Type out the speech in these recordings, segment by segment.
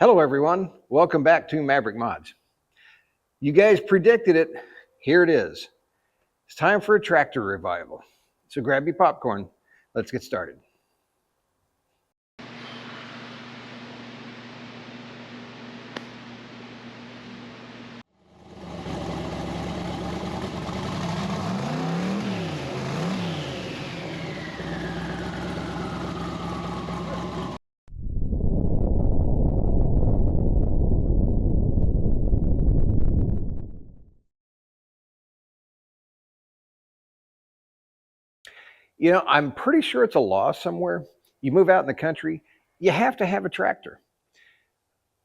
Hello, everyone. Welcome back to Maverick Mods. You guys predicted it. Here it is. It's time for a tractor revival. So grab your popcorn. Let's get started. You know, I'm pretty sure it's a law somewhere. You move out in the country, you have to have a tractor.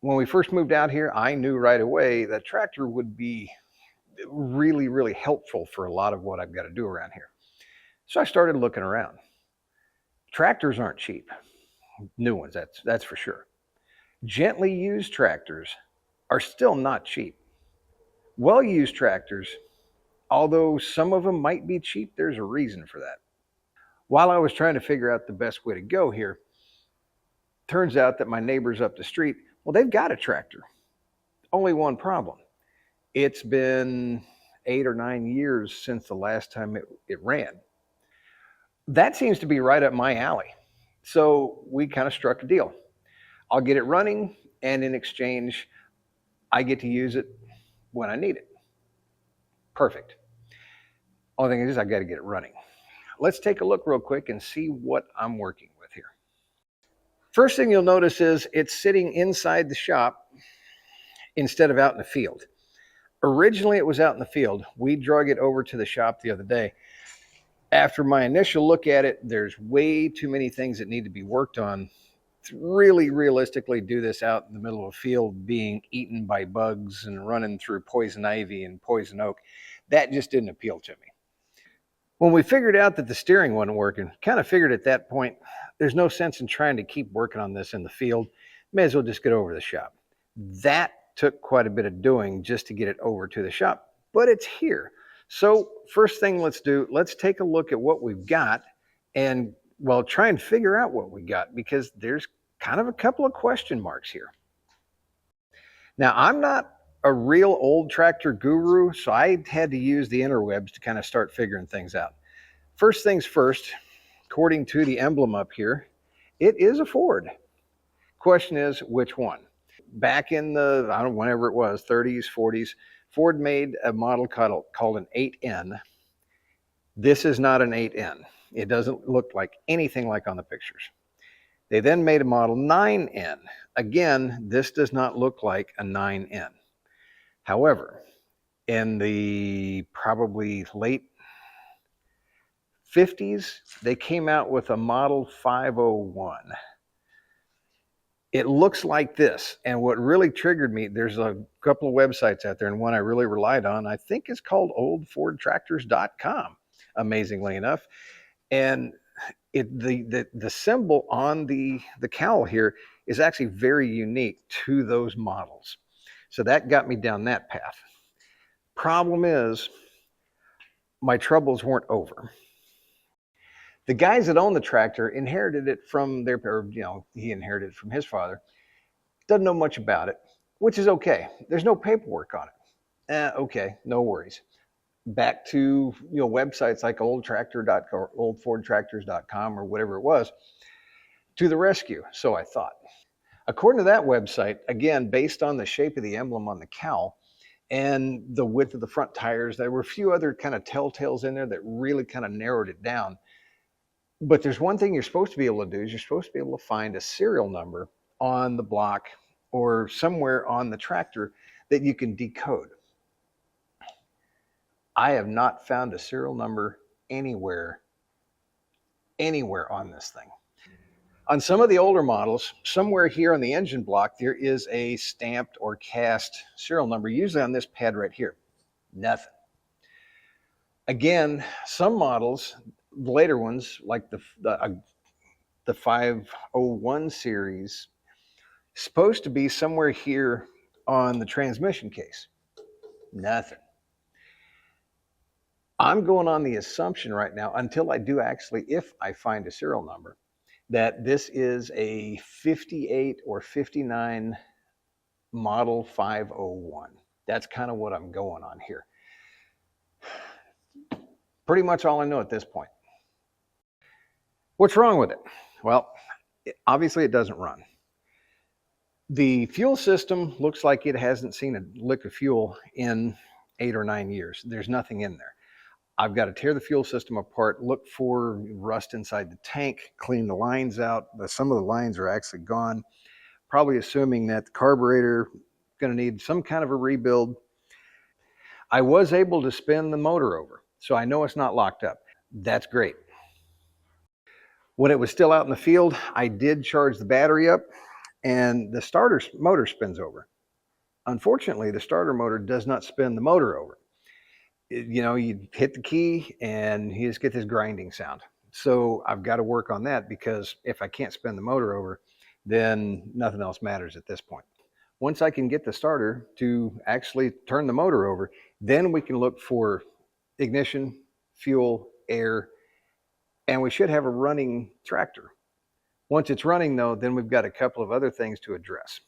When we first moved out here, I knew right away that tractor would be really, really helpful for a lot of what I've got to do around here. So I started looking around. Tractors aren't cheap. New ones, that's for sure. Gently used tractors are still not cheap. Well-used tractors, although some of them might be cheap, there's a reason for that. While I was trying to figure out the best way to go here, turns out that my neighbors up the street, well, they've got a tractor. Only one problem. It's been 8 or 9 years since the last time it ran. That seems to be right up my alley. So we kind of struck a deal. I'll get it running, and in exchange, I get to use it when I need it. Perfect. Only thing is, I got to get it running. Let's take a look real quick and see what I'm working with here. First thing you'll notice is it's sitting inside the shop instead of out in the field. Originally, it was out in the field. We drug it over to the shop the other day. After my initial look at it, there's way too many things that need to be worked on to really realistically do this out in the middle of a field being eaten by bugs and running through poison ivy and poison oak. That just didn't appeal to me. When we figured out that the steering wasn't working, kind of figured at that point, there's no sense in trying to keep working on this in the field. May as well just get over to the shop. That took quite a bit of doing just to get it over to the shop, but it's here. So first thing let's do, let's take a look at what we've got and, well, try and figure out what we got, because there's kind of a couple of question marks here. Now, I'm not a real old tractor guru, so I had to use the interwebs to kind of start figuring things out. First things first, according to the emblem up here, it is a Ford. Question is, which one? Back in the, I don't know, whenever it was, 30s, 40s, Ford made a model called an 8N. This is not an 8N. It doesn't look like anything like on the pictures. They then made a model 9N. Again, this does not look like a 9N. However, in the probably late 50s, they came out with a model 501. It looks like this. And what really triggered me, there's a couple of websites out there, and one I really relied on, I think is called oldfordtractors.com, amazingly enough. And the symbol on the cowl here is actually very unique to those models. So that got me down that path. Problem is, my troubles weren't over. The guys that own the tractor inherited it from their, or, he inherited it from his father. Doesn't know much about it, which is okay. There's no paperwork on it. Okay, no worries. Back to websites like oldtractor.com, oldfordtractors.com, or whatever it was, to the rescue, so I thought. According to that website, again, based on the shape of the emblem on the cowl and the width of the front tires, there were a few other kind of telltales in there that really kind of narrowed it down. But there's one thing you're supposed to be able to do, is you're supposed to be able to find a serial number on the block or somewhere on the tractor that you can decode. I have not found a serial number anywhere on this thing. On some of the older models, somewhere here on the engine block, there is a stamped or cast serial number, usually on this pad right here. Nothing. Again, some models, later ones, like the 501 series, supposed to be somewhere here on the transmission case. Nothing. I'm going on the assumption right now, until I do actually, if I find a serial number, that this is a 58 or 59 model 501. That's kind of what I'm going on here. Pretty much all I know at this point. What's wrong with it? Well, obviously it doesn't run. The fuel system looks like it hasn't seen a lick of fuel in 8 or 9 years. There's nothing in there. I've got to tear the fuel system apart, look for rust inside the tank, clean the lines out. Some of the lines are actually gone, probably assuming that the carburetor is going to need some kind of a rebuild. I was able to spin the motor over, so I know it's not locked up. That's great. When it was still out in the field, I did charge the battery up and the starter motor spins over. Unfortunately, the starter motor does not spin the motor over. You know, you hit the key and you just get this grinding sound. So I've got to work on that, because if I can't spin the motor over, then nothing else matters at this point. Once I can get the starter to actually turn the motor over, then we can look for ignition, fuel, air, and we should have a running tractor. Once it's running though, then we've got a couple of other things to address.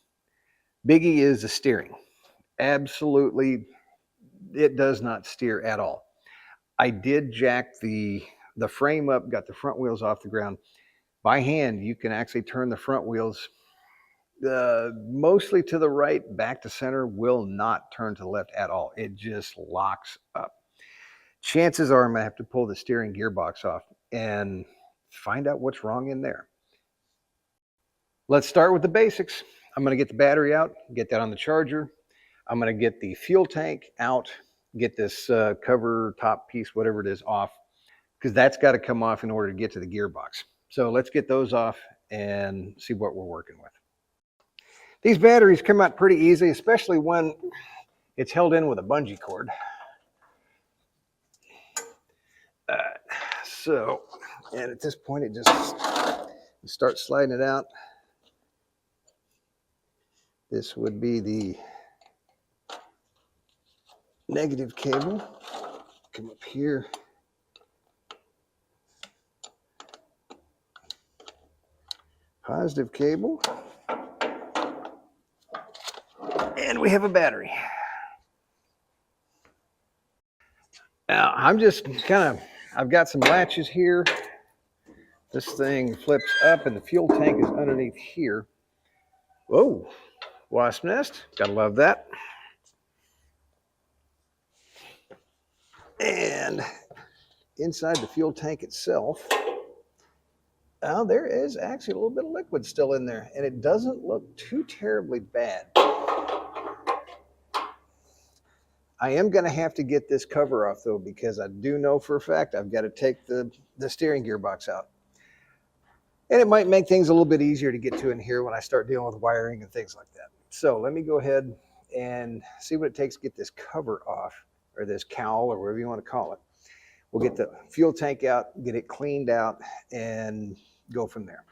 Biggie is the steering. Absolutely, it does not steer at all. I did jack the frame up, got the front wheels off the ground. By hand, you can actually turn the front wheels mostly to the right, back to center, will not turn to the left at all. It just locks up. Chances are I'm gonna have to pull the steering gearbox off and find out what's wrong in there. Let's start with the basics. I'm gonna get the battery out, get that on the charger. I'm gonna get the fuel tank out, get this cover top piece, whatever it is, off, because that's got to come off in order to get to the gearbox. So let's get those off and see what we're working with. These batteries come out pretty easy, especially when it's held in with a bungee cord. And at this point, it just starts sliding it out. This would be the negative cable. Come up here. Positive cable. And we have a battery. Now, I'm just I've got some latches here. This thing flips up and the fuel tank is underneath here. Whoa, wasp nest, gotta love that. And inside the fuel tank itself, now there is actually a little bit of liquid still in there, and it doesn't look too terribly bad. I am going to have to get this cover off though, because I do know for a fact I've got to take the steering gearbox out. And it might make things a little bit easier to get to in here when I start dealing with wiring and things like that. So let me go ahead and see what it takes to get this cover off, or this cowl, or whatever you want to call it. We'll get the fuel tank out, get it cleaned out, and go from there.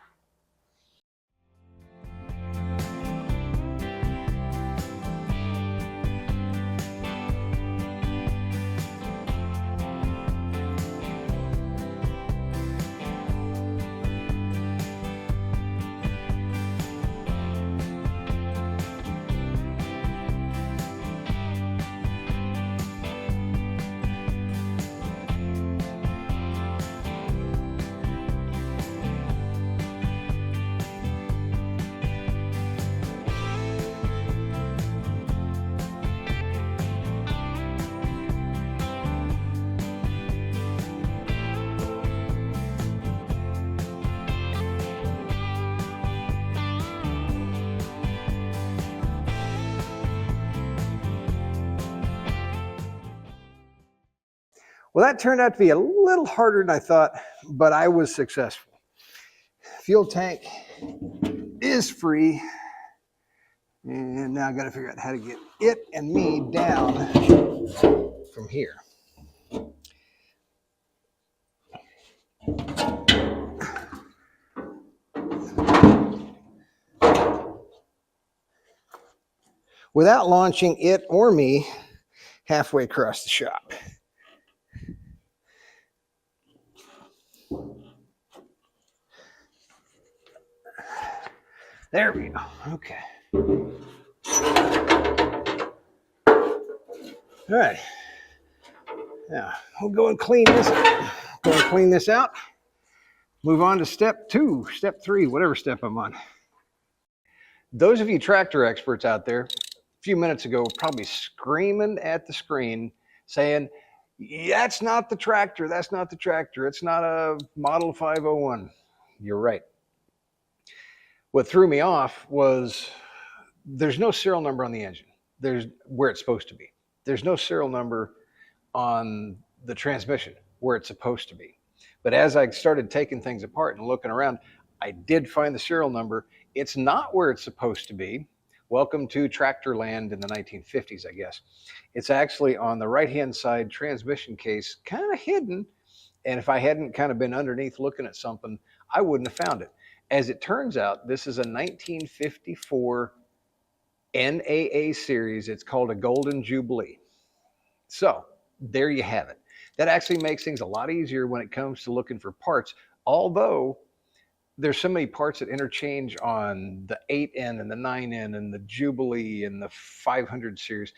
Well, that turned out to be a little harder than I thought, but I was successful. Fuel tank is free. And now I got to figure out how to get it and me down from here. Without launching it or me halfway across the shop. There we go. Okay. All right. Now we'll go and clean this. Go and clean this out. Move on to step 2, step 3, whatever step I'm on. Those of you tractor experts out there, a few minutes ago, were probably screaming at the screen saying, that's not the tractor. That's not the tractor. It's not a Model 501. You're right. What threw me off was there's no serial number on the engine. There's where it's supposed to be. There's no serial number on the transmission where it's supposed to be. But as I started taking things apart and looking around, I did find the serial number. It's not where it's supposed to be. Welcome to tractor land in the 1950s, I guess. It's actually on the right-hand side transmission case, kind of hidden. And if I hadn't kind of been underneath looking at something, I wouldn't have found it. As it turns out, this is a 1954 NAA series. It's called a Golden Jubilee. So there you have it. That actually makes things a lot easier when it comes to looking for parts, although there's so many parts that interchange on the 8N and the 9N and the Jubilee and the 500 series.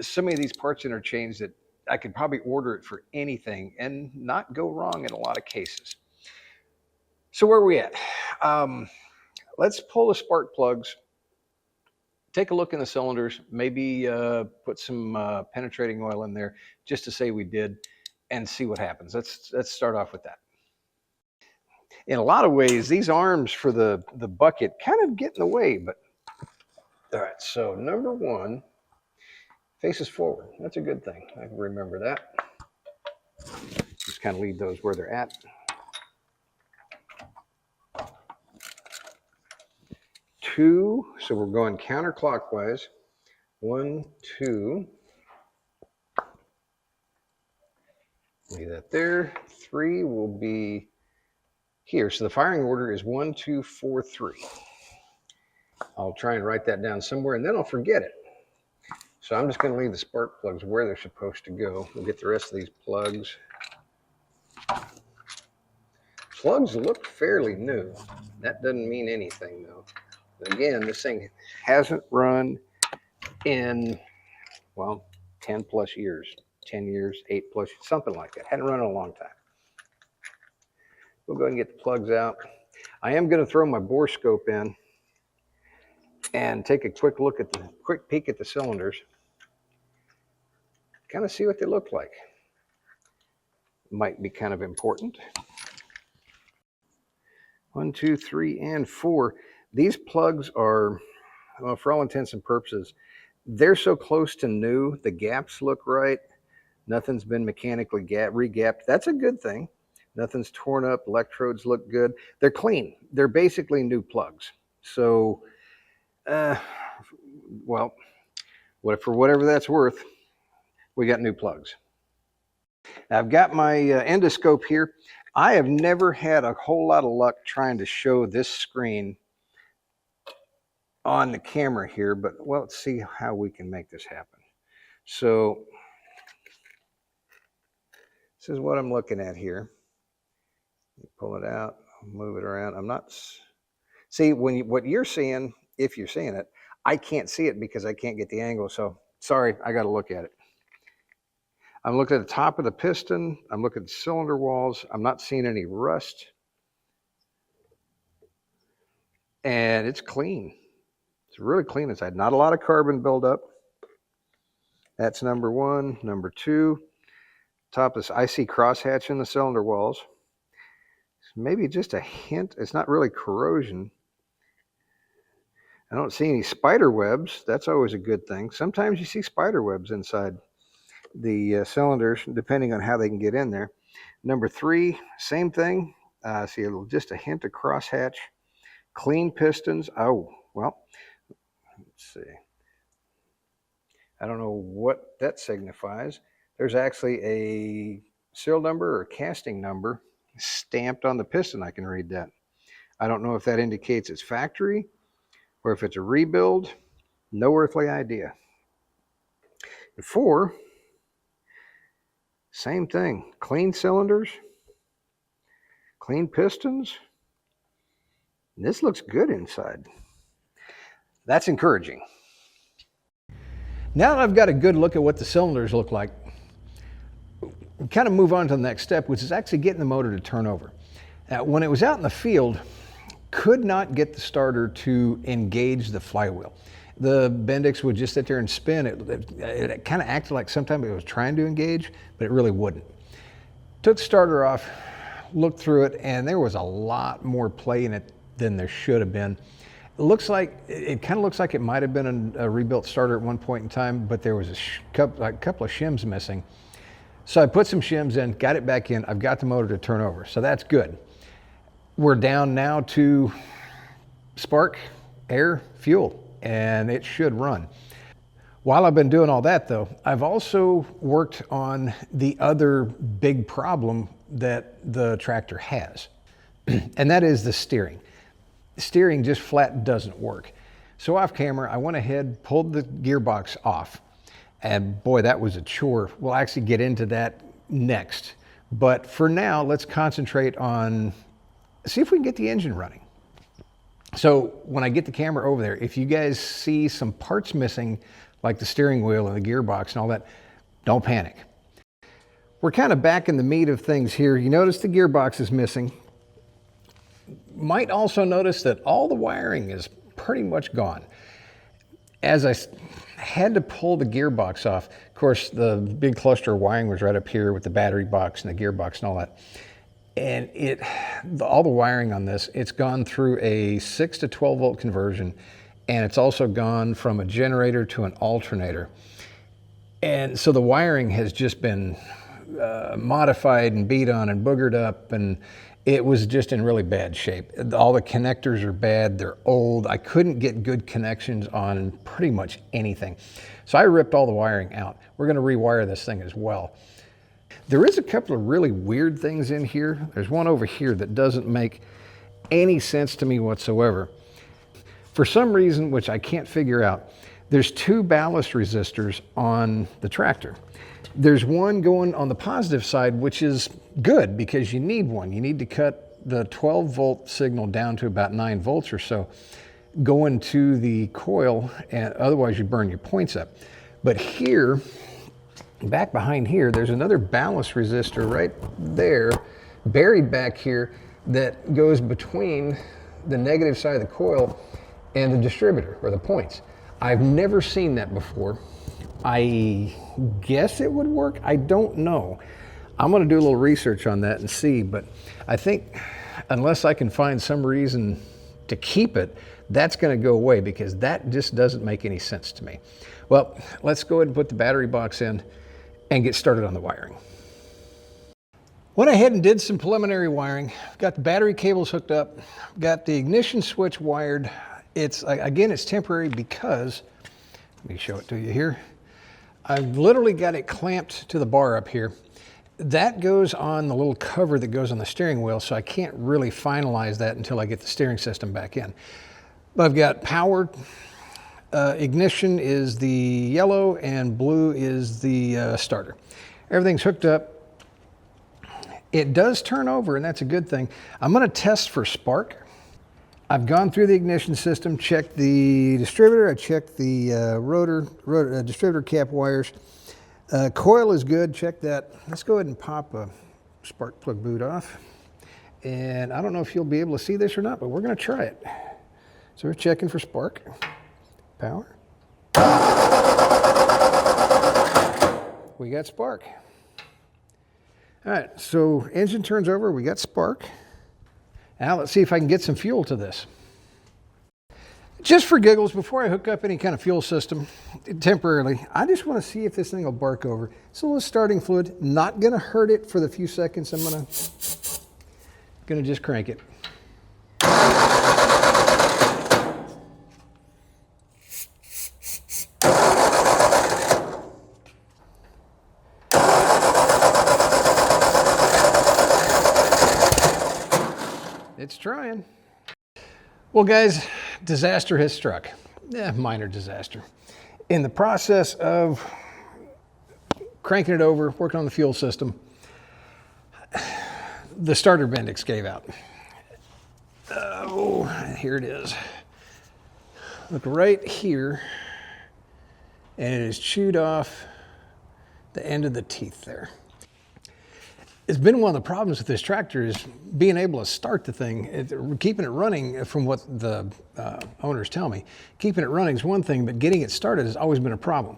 So many of these parts interchange that I could probably order it for anything and not go wrong in a lot of cases. So where are we at? Let's pull the spark plugs, take a look in the cylinders, maybe put some penetrating oil in there just to say we did, and see what happens. Let's start off with that. In a lot of ways, these arms for the bucket kind of get in the way, but all right, so number 1 faces forward. That's a good thing. I can remember that. Just kind of leave those where they're at. 2, so we're going counterclockwise. 1, 2. Leave that there. 3 will be here. So the firing order is 1, 2, 4, 3. I'll try and write that down somewhere and then I'll forget it. So I'm just going to leave the spark plugs where they're supposed to go. We'll get the rest of these plugs. Plugs look fairly new. That doesn't mean anything though. Again, this thing hasn't run in, well, 10 plus years, 10 years, 8 plus, something like that. Hadn't run in a long time. We'll go ahead and get the plugs out. I am going to throw my bore scope in and take a quick peek at the cylinders. Kind of see what they look like. Might be kind of important. 1, 2, 3, and 4. These plugs are, well, for all intents and purposes, they're so close to new. The gaps look right. Nothing's been mechanically re-gapped. That's a good thing. Nothing's torn up. Electrodes look good. They're clean. They're basically new plugs. So, well, for whatever that's worth, we got new plugs. Now, I've got my endoscope here. I have never had a whole lot of luck trying to show this screen on the camera here, but well, let's see how we can make this happen. So this is what I'm looking at here. Pull it out, move it around. I'm not, see, what you're seeing, if you're seeing it, I can't see it because I can't get the angle. So sorry, I got to look at it. I'm looking at the top of the piston. I'm looking at the cylinder walls. I'm not seeing any rust. And it's clean. It's really clean inside. Not a lot of carbon buildup. That's number 1. Number 2, top of this, I see crosshatch in the cylinder walls. Maybe just a hint. It's not really corrosion. I don't see any spider webs. That's always a good thing. Sometimes you see spider webs inside the cylinders, depending on how they can get in there. Number 3, same thing. See just a hint of crosshatch. Clean pistons. Oh, well, let's see. I don't know what that signifies. There's actually a serial number or casting number stamped on the piston. I can read that. I don't know if that indicates it's factory or if it's a rebuild. No earthly idea. And 4, same thing. Clean cylinders, clean pistons. And this looks good inside. That's encouraging. Now that I've got a good look at what the cylinders look like, we kind of move on to the next step, which is actually getting the motor to turn over. When it was out in the field, could not get the starter to engage the flywheel. The Bendix would just sit there and spin. It kind of acted like sometimes it was trying to engage, but it really wouldn't. Took the starter off, looked through it, and there was a lot more play in it than there should have been. It kind of looks like it might have been a rebuilt starter at one point in time, but there was a couple of shims missing. So I put some shims in, got it back in. I've got the motor to turn over, so that's good. We're down now to spark, air, fuel, and it should run. While I've been doing all that though, I've also worked on the other big problem that the tractor has, and that is the steering. Steering just flat doesn't work. So off camera, I went ahead, pulled the gearbox off, and boy, that was a chore. We'll actually get into that next. But for now, let's concentrate on, see if we can get the engine running. So when I get the camera over there, if you guys see some parts missing, like the steering wheel and the gearbox and all that, don't panic. We're kind of back in the meat of things here. You notice the gearbox is missing. Might also notice that all the wiring is pretty much gone. As I had to pull the gearbox off, of course, the big cluster of wiring was right up here with the battery box and the gearbox and all that. And all the wiring on this, it's gone through a 6 to 12 volt conversion, and it's also gone from a generator to an alternator. And so the wiring has just been modified and beat on and boogered up, and it was just in really bad shape. All the connectors are bad, they're old. I couldn't get good connections on pretty much anything. So I ripped all the wiring out. We're gonna rewire this thing as well. There is a couple of really weird things in here. There's one over here that doesn't make any sense to me whatsoever. For some reason, which I can't figure out, there's 2 ballast resistors on the tractor. There's one going on the positive side, which is good because you need one. You need to cut the 12 volt signal down to about 9 volts or so, going to the coil, and otherwise you burn your points up. But here, back behind here, there's another ballast resistor right there, buried back here, that goes between the negative side of the coil and the distributor, or the points. I've never seen that before. I guess it would work. I don't know. I'm going to do a little research on that and see, but I think unless I can find some reason to keep it, that's going to go away because that just doesn't make any sense to me. Well, let's go ahead and put the battery box in and get started on the wiring. Went ahead and did some preliminary wiring. Got the battery cables hooked up, got the ignition switch wired. Again, it's temporary because, let me show it to you here. I've literally got it clamped to the bar up here. That goes on the little cover that goes on the steering wheel, so I can't really finalize that until I get the steering system back in. But I've got power, ignition is the yellow, and blue is the starter. Everything's hooked up. It does turn over, and that's a good thing. I'm going to test for spark. I've gone through the ignition system, checked the distributor, I checked the rotor distributor cap wires. Coil is good, check that. Let's go ahead and pop a spark plug boot off. And I don't know if you'll be able to see this or not, but we're going to try it. So we're checking for spark. Power. We got spark. All right, so engine turns over, we got spark. Now let's see if I can get some fuel to this. Just for giggles, before I hook up any kind of fuel system, temporarily, I just want to see if this thing will bark over. It's a little starting fluid, not going to hurt it for the few seconds. I'm going to just crank it. It's trying. Well, guys, disaster has struck. Minor disaster. In the process of cranking it over, working on the fuel system, the starter Bendix gave out. Oh, here it is. Look right here. and it has chewed off the end of the teeth there. It's been one of the problems with this tractor is being able to start the thing, keeping it running. From what the owners tell me, keeping it running is one thing, but getting it started has always been a problem.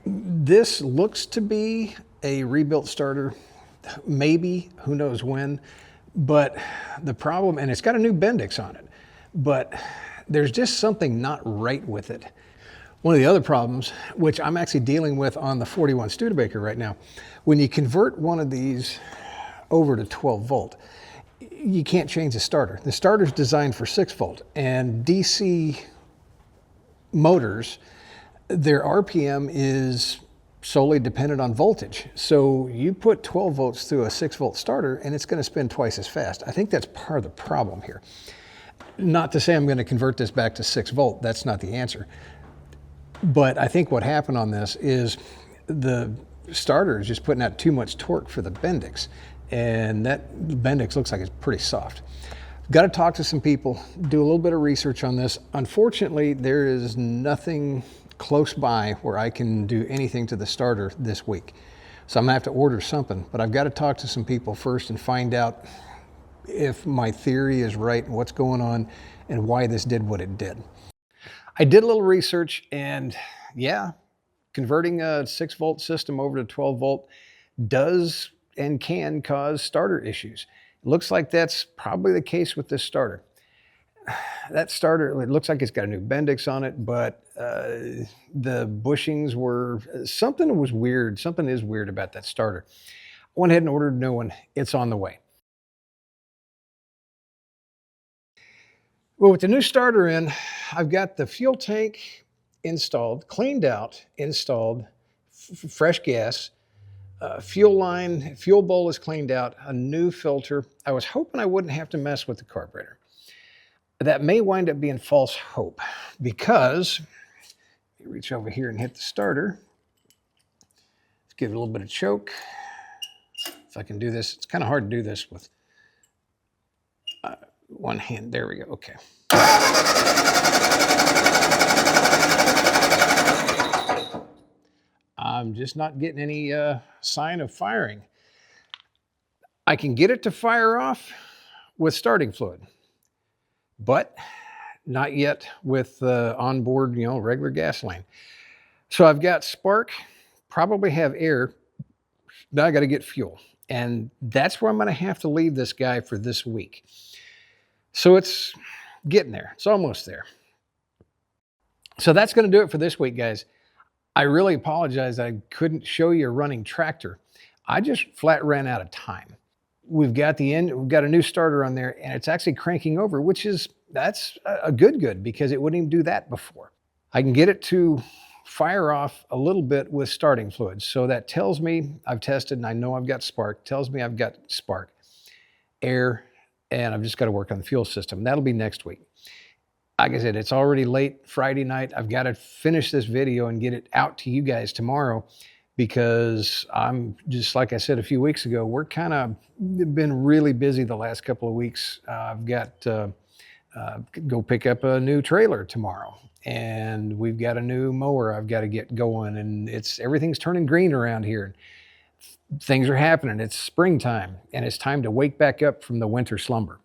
This looks to be a rebuilt starter, maybe, who knows when, but the problem, and it's got a new Bendix on it, but there's just something not right with it. One of the other problems, which I'm actually dealing with on the 41 Studebaker right now, when you convert one of these over to 12 volt, you can't change the starter. The starter's designed for 6 volt, and DC motors, their RPM is solely dependent on voltage. So you put 12 volts through a 6 volt starter and it's going to spin twice as fast. I think that's part of the problem here. Not to say I'm going to convert this back to 6 volt. That's not the answer. But I think what happened on this is the starter is just putting out too much torque for the Bendix, and that Bendix looks like it's pretty soft. Got to talk to some people, do a little bit of research on this. Unfortunately, there is nothing close by where I can do anything to the starter this week. So I'm gonna have to order something, but I've got to talk to some people first and find out if my theory is right and what's going on and why this did what it did. I did a little research, and yeah, converting a 6 volt system over to 12 volt does and can cause starter issues. It looks like that's probably the case with this starter. That starter, it looks like it's got a new Bendix on it, but the bushings were, something was weird. Something is weird about that starter. I went ahead and ordered a new one. It's on the way. Well, with the new starter in, I've got the fuel tank installed, cleaned out, installed, fresh gas, fuel line, fuel bowl is cleaned out, a new filter. I was hoping I wouldn't have to mess with the carburetor. That may wind up being false hope, because you reach over here and hit the starter. Let's give it a little bit of choke. If I can do this, it's kind of hard to do this with one hand. There we go. Okay. I'm just not getting any sign of firing. I can get it to fire off with starting fluid, but not yet with onboard, regular gasoline. So I've got spark, probably have air. Now I got to get fuel, and that's where I'm going to have to leave this guy for this week. So it's getting there. It's almost there. So that's going to do it for this week, guys. I really apologize that I couldn't show you a running tractor. I just flat ran out of time. We've got a new starter on there, and it's actually cranking over, that's a good, because it wouldn't even do that before. I can get it to fire off a little bit with starting fluid. So that tells me I've tested and I know I've got spark, tells me I've got spark, air, and I've just got to work on the fuel system. That'll be next week. Like I said, it's already late Friday night. I've got to finish this video and get it out to you guys tomorrow, because I'm just, like I said a few weeks ago, we're kind of been really busy the last couple of weeks. I've got to go pick up a new trailer tomorrow, and we've got a new mower I've got to get going, and everything's turning green around here. Things are happening. It's springtime, and it's time to wake back up from the winter slumber.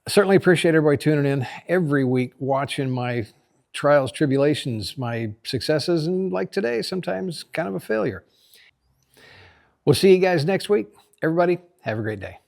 I certainly appreciate everybody tuning in every week, watching my trials, tribulations, my successes, and like today, sometimes kind of a failure. We'll see you guys next week. Everybody, have a great day.